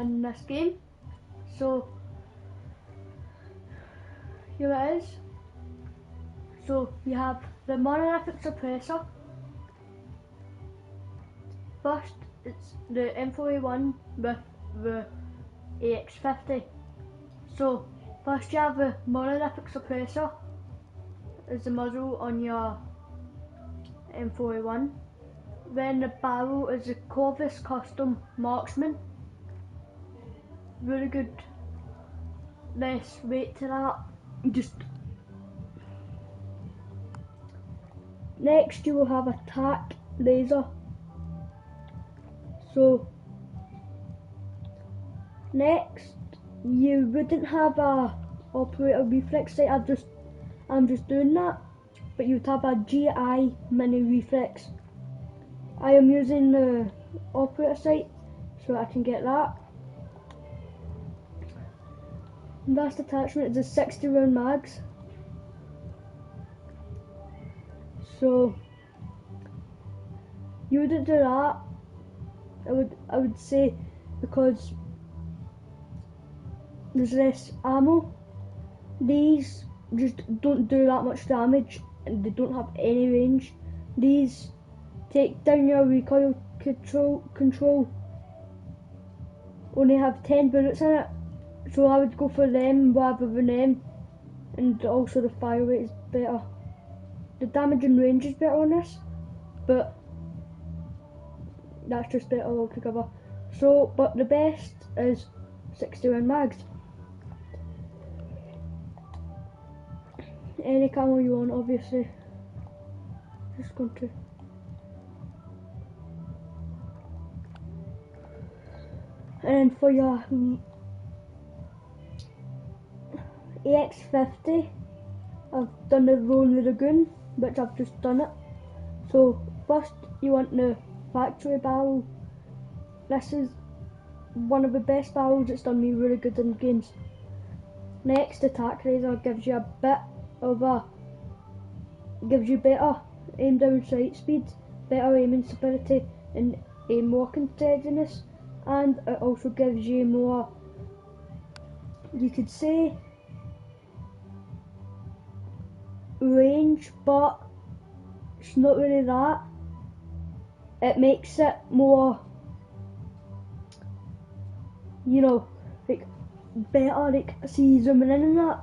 in this game. So here it is. So you have the monolithic suppressor. First, it's the M41 with the AX50. So first you have the monolithic suppressor as the muzzle on your M41. Then the barrel is the Corvus Custom Marksman. Really good. Less weight to that. Next you will have a tac laser. So next you wouldn't have a operator reflex sight. I'm just doing that, but you'd have a GI mini reflex. I am using the operator sight so I can get that. Last attachment is a 60 round mags. So you wouldn't do that. I would say because there's less ammo. These just don't do that much damage and they don't have any range. These take down your recoil control. Only have 10 bullets in it, so I would go for them rather than them. And also the fire rate is better. The damage and range is better on this, but that's just better altogether. So, but the best is 60 round mags. Any camo you want, obviously. Just going to. And for your AX50, I've done the Rolling Lagoon, which I've just done it. So first you want the factory barrel. This is one of the best barrels. It's done me really good in games. Next, the tac laser gives you a bit of gives you better aim down sight speed, better aiming stability and aim walking steadiness, and it also gives you more, you could say, range, but it's not really that. It makes it more, you know, like better, like see zooming in and that.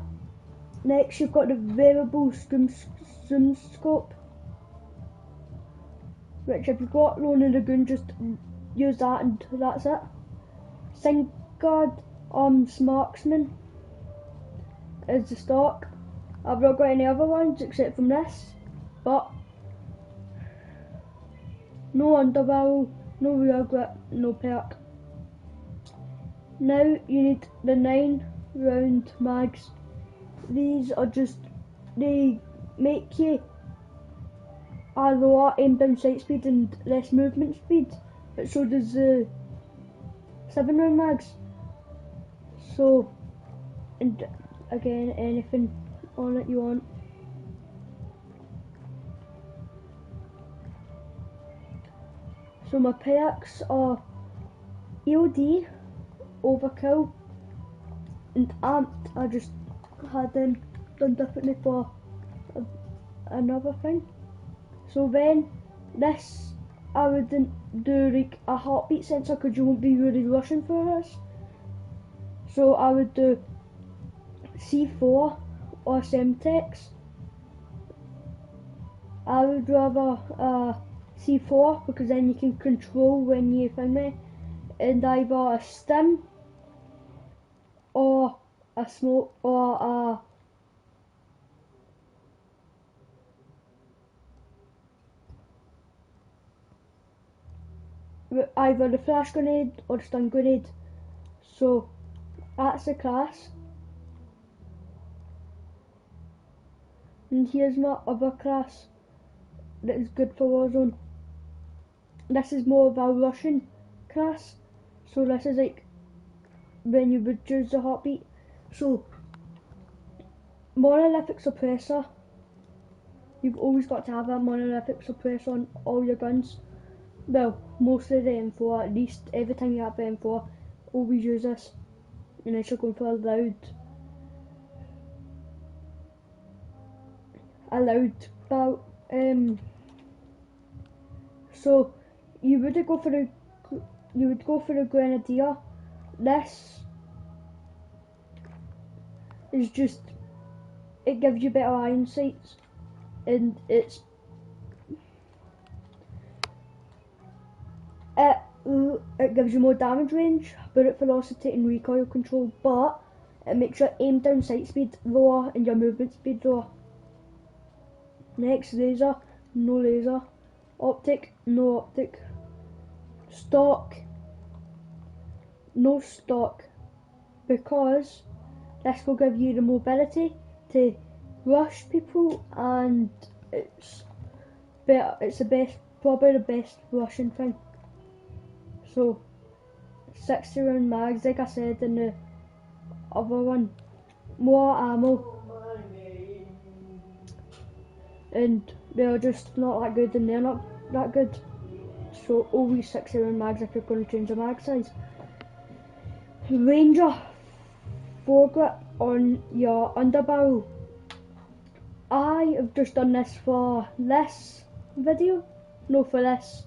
Next you've got the variable zoom scope, which if you've got Rolling Lagoon, just use that and that's it. Singard Marksman is the stock. I've not got any other ones except from this, but no underbarrel, no rear grip, no perk. Now you need the 9 round mags. These are just, they make you a lower aim down sight speed and less movement speed, but so does the 7 round mags. So, and again, anything on it you want. So my perks are EOD, Overkill and Amped. I just had them done differently for another thing. So then this, I wouldn't do like a heartbeat sensor because you won't be really rushing for this. So I would do C4 or Semtex. I would rather C4 because then you can control when you find me, and either a stim or a smoke or either the flash grenade or the stun grenade. So that's the class. And here's my other class that is good for Warzone. This is more of a Russian class. So this is like when you reduce the heartbeat. So monolithic suppressor. You've always got to have a monolithic suppressor on all your guns. Well, mostly the M4, at least every time you have the M4. always use this unless you're going for a loud bout. So you would go for a grenadier. This is just, it gives you better iron sights, and it gives you more damage range, bullet velocity and recoil control, but it makes your aim down sight speed lower and your movement speed lower. Next, laser, no laser. Optic, no optic. Stock, no stock, because this will give you the mobility to rush people, and it's better. It's probably the best rushing thing. So 60 round mags, like I said in the other one, more ammo, and they're just not that good, and they're not that good. So always 60 round mags if you're going to change the mag size. Ranger foregrip on your underbarrel. I have just done this for this video, no, for this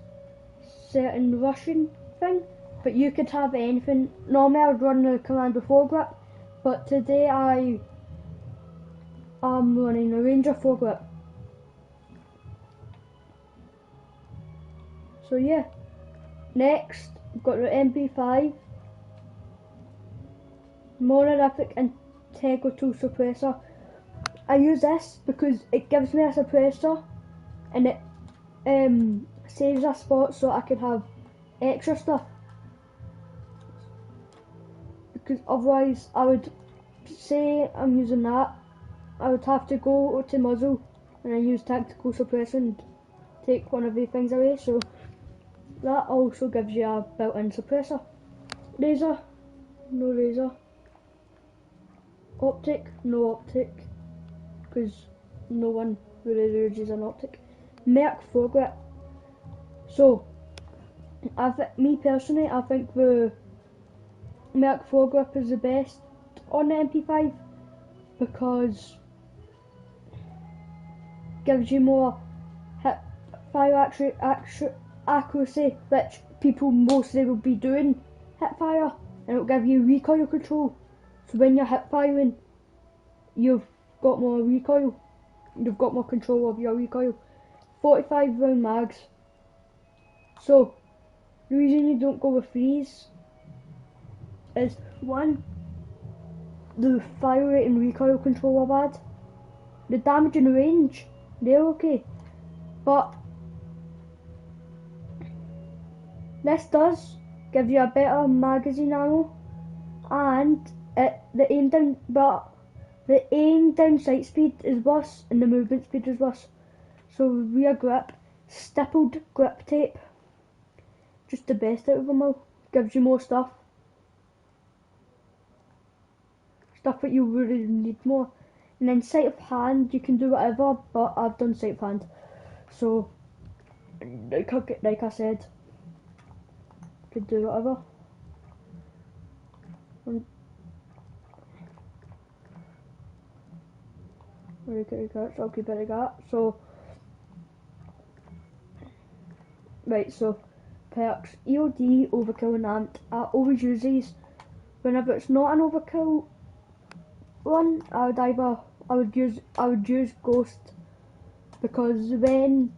certain Russian thing, but you could have anything. Normally I would run the Commando foregrip, but today I am running a Ranger foregrip. So yeah, next we've got the MP5 monolithic Integral 2 suppressor. I use this because it gives me a suppressor and it saves a spot so I can have extra stuff, because otherwise I would say I'm using that, I would have to go to muzzle and then use tactical suppressor and take one of the things away, so that also gives you a built-in suppressor. Laser, no laser. Optic, no optic, because no one really uses an optic. Merc foregrip. So, me personally, I think the Merc foregrip is the best on the MP5 because gives you more hip fire accuracy, which people mostly will be doing hip fire, and it'll give you recoil control. So when you're hip firing, you've got more recoil, you've got more control of your recoil. 45 round mags. So the reason you don't go with these is, one, the fire rate and recoil control are bad. The damage and range, they're okay, but this does give you a better magazine ammo, and the aim down sight speed is worse and the movement speed is worse. So rear grip, stippled grip tape, just the best out of them all. Gives you more stuff that you really need more. And then sight of hand, you can do whatever, but I've done sight of hand, so like I said, could do whatever. I'll keep it like that. So right, so perks, EOD, overkill and amped. I always use these. Whenever it's not an overkill one, I would use ghost, because when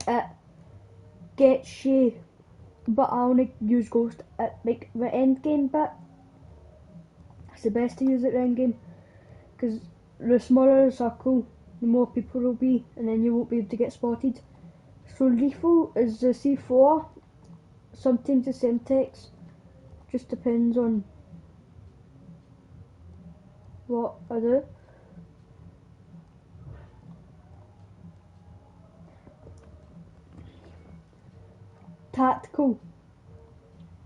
it gets you, but I only use ghost at like the end game bit. It's the best to use at the end game, because the smaller the circle, the more people will be, and then you won't be able to get spotted. So lethal is the C4, sometimes the Semtex, just depends on what I do. Tactical,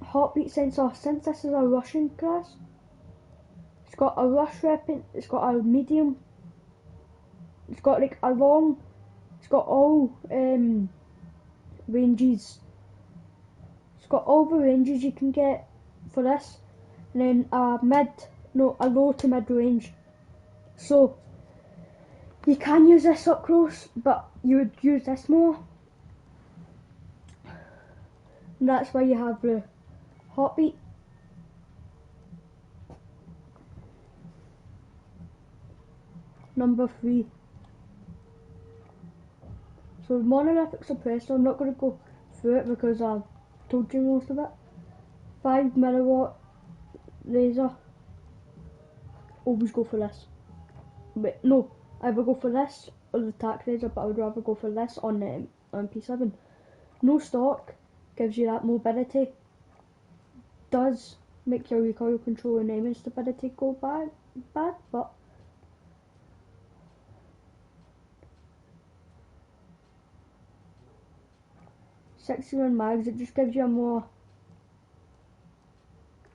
heartbeat sensor. Since this is a Russian class, it's got a rush weapon, it's got a medium, it's got like a long, it's got all ranges. It's got all the ranges you can get for this. and then a low to mid range. So you can use this up close, but you would use this more. And that's why you have the heartbeat. Number 3. So monolithic suppressor, I'm not going to go through it because I've told you most of it. 5 milliwatt laser. Always go for this. But no, I either go for this or the tac laser, but I would rather go for this on the MP7. No stock, gives you that mobility. Does make your recoil control and aiming stability go bad, but '61 mags, it just gives you a more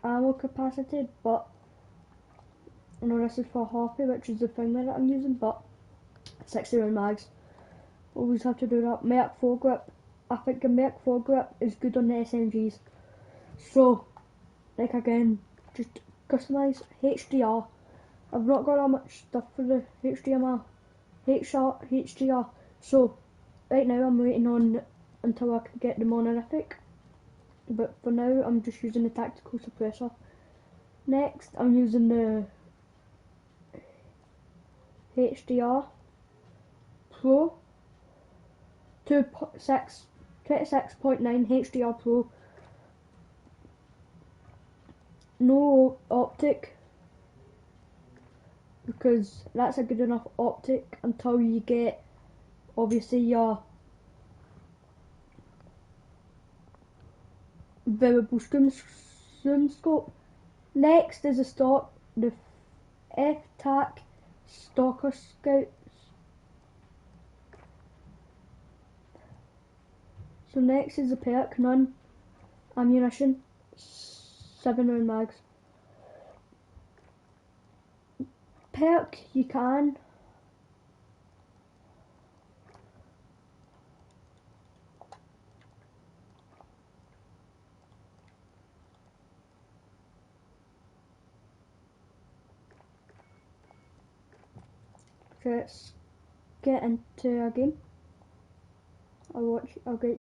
ammo capacity, but I know this is for Harpy, which is the thing that I'm using, but 60 round mags, always have to do that. Merc foregrip, I think the Merc foregrip is good on the SMGs. So, like again, just customise HDR. I've not got that much stuff for the HDR, so right now I'm waiting on until I can get the monolithic, but for now I'm just using the tactical suppressor. Next I'm using the HDR Pro 26.9 HDR Pro. No optic, because that's a good enough optic until you get obviously your variable zoom scope. Next is the F-Tac Stalker Scouts. So next is the perk, none ammunition, 7 round mags. Perk, you can let's get into a game. I'll get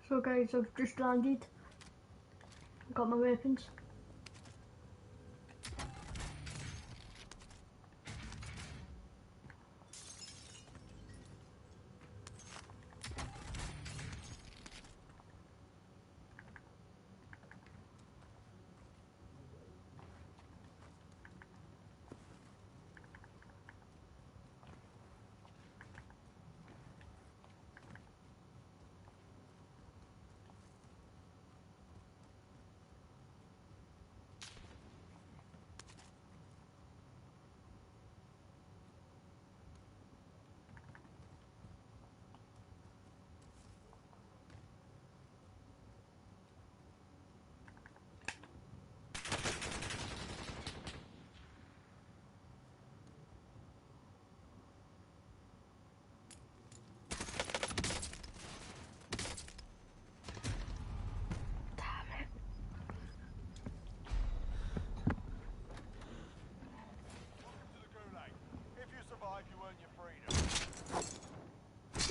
So guys, I've just landed. Got my weapons.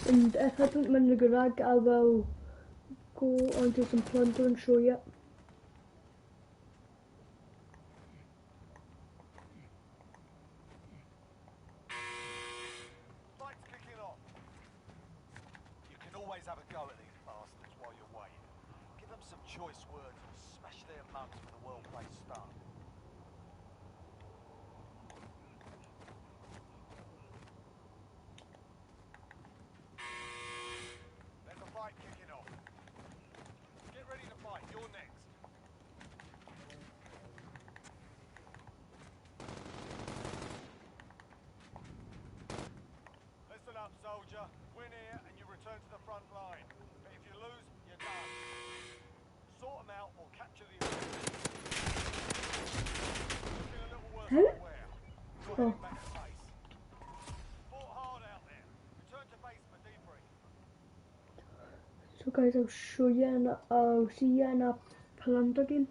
And if I don't win the garage, I will go onto some plunder and show you. Fight's kicking off. You can always have a go at these bastards while you're waiting. Give them some choice words and smash their mugs with a well-placed start. There's a fight kicking off. Get ready to fight. You're next. Listen up, soldier. Win here and you return to the front line. But if you lose, you're done. Sort them out or capture the enemy. Looking a little worse than aware. You're heading back to base. Fought hard out there. Return to base for debrief. So guys, I'll show you and I'll see you in a plunder game.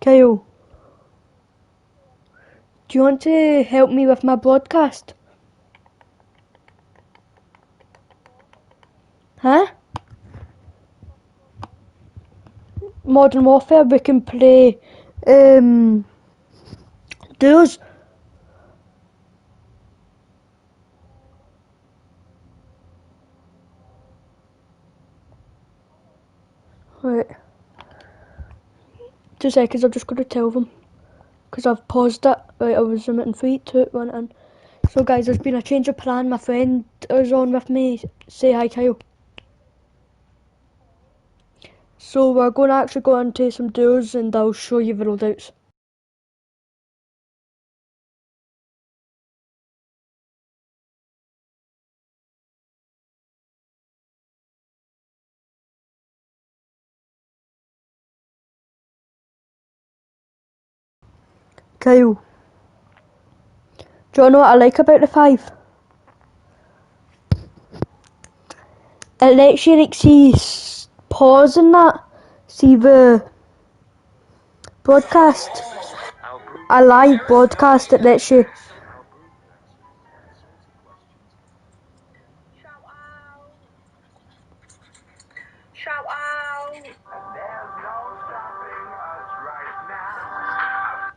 Kyle, do you want to help me with my broadcast? Huh? Modern Warfare, we can play duos. Right. 2 seconds, I'm just going to tell them. Because I've paused it. Right, I'll resume it in 3, 2, 1, and... So guys, there's been a change of plan. My friend is on with me. Say hi, Kyle. So we're going to actually go into some duos and I'll show you the loadouts. Kyle, do you know what I like about the 5? It lets you see pause and that. See the broadcast. A live broadcast, it lets you. Shout out! There's no stopping us right now.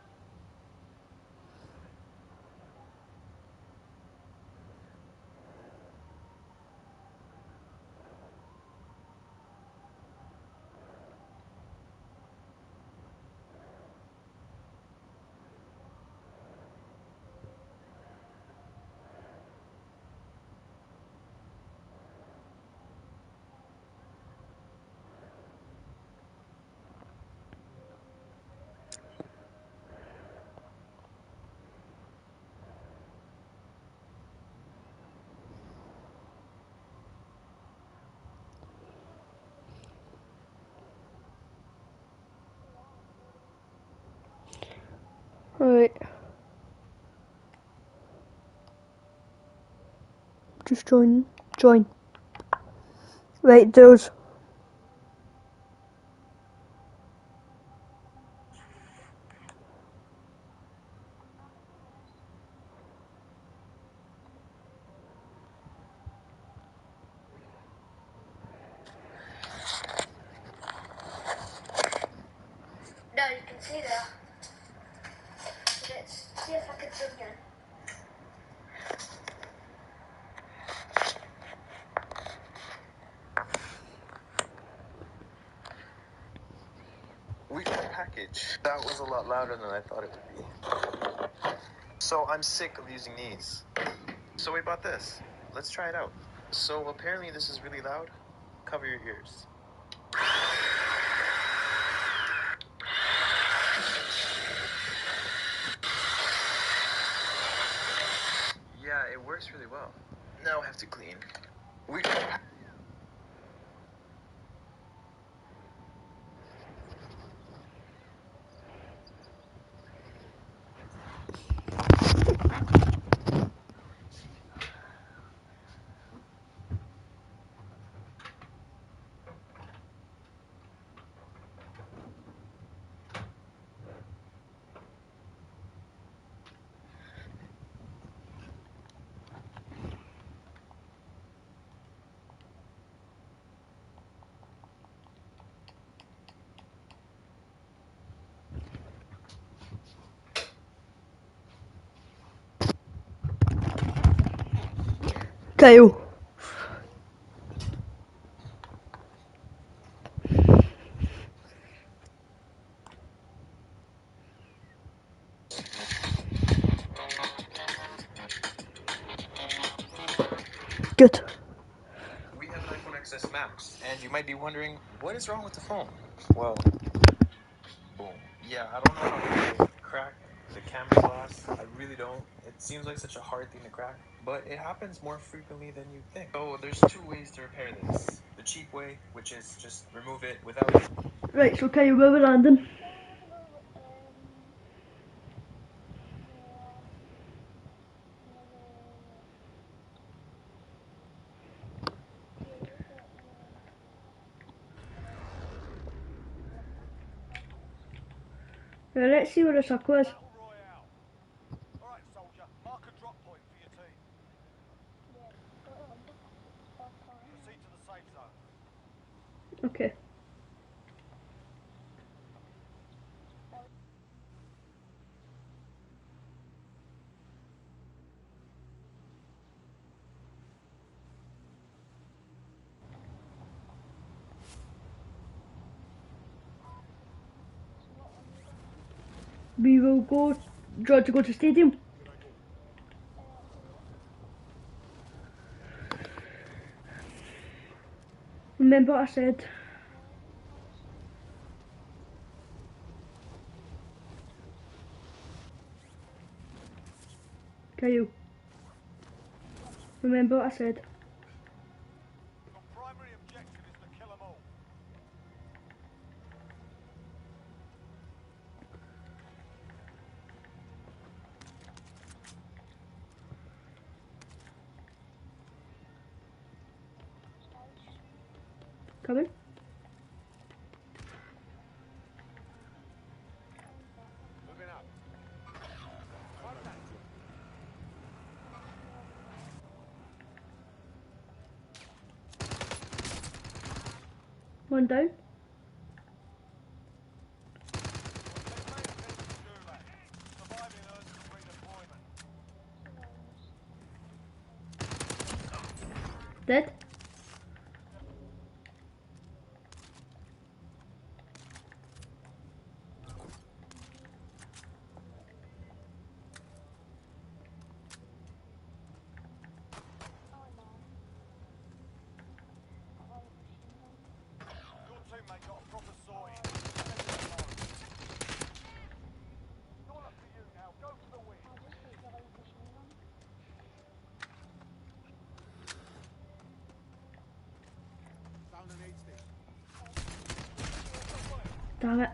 Alright. Just join. Join. Right, those. No, you can see that. Let's see if I can zoom in. We got a package. That was a lot louder than I thought it would be. So I'm sick of using these. So we bought this. Let's try it out. So apparently this is really loud. Cover your ears. Yeah, it works really well. Now I have to clean. We got a Kyle. Good. We have an iPhone XS Max, and you might be wondering, what is wrong with the phone? Well, boom. Yeah, I don't know how people crack the camera glass. I really don't. It seems like such a hard thing to crack, but it happens more frequently than you think. So there's two ways to repair this. The cheap way, which is just remove it without... Right, so Kyle, where we're landing? Right, let's see where the circle is. Battle Royale. Alright, soldier, mark a drop point for your team. Proceed to the safe zone. Okay. We will go. Do you want to go to stadium? Remember what I said? Kyle. Remember what I said? Your primary objective is to kill them all. Coming. Moving up. One down. Surviving earns you redeployment. Dead. Your teammate got a proper sorting. It's all up to you now. Go for the win. Found an aid station. Damn it.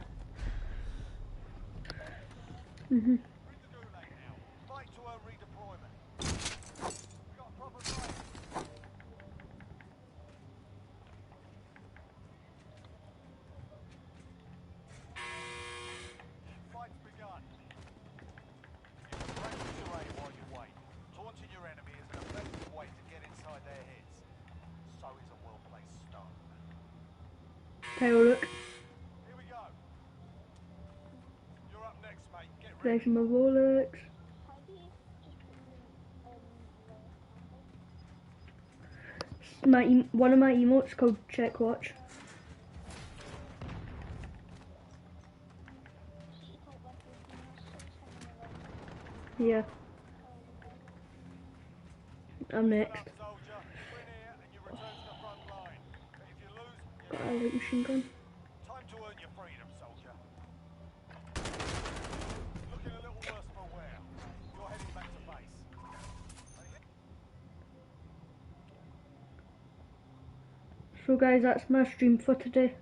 Take a look. Here we go. You're up next, mate. Get ready. There's my Rolex. One of my emotes called Check Watch. Yeah. I'm next. Soldier, you win here and you return to the front line. But if you lose, I like machine gun. time to earn your freedom, soldier. Looking a little worse for wear. You're heading back to base. So guys, that's my stream for today.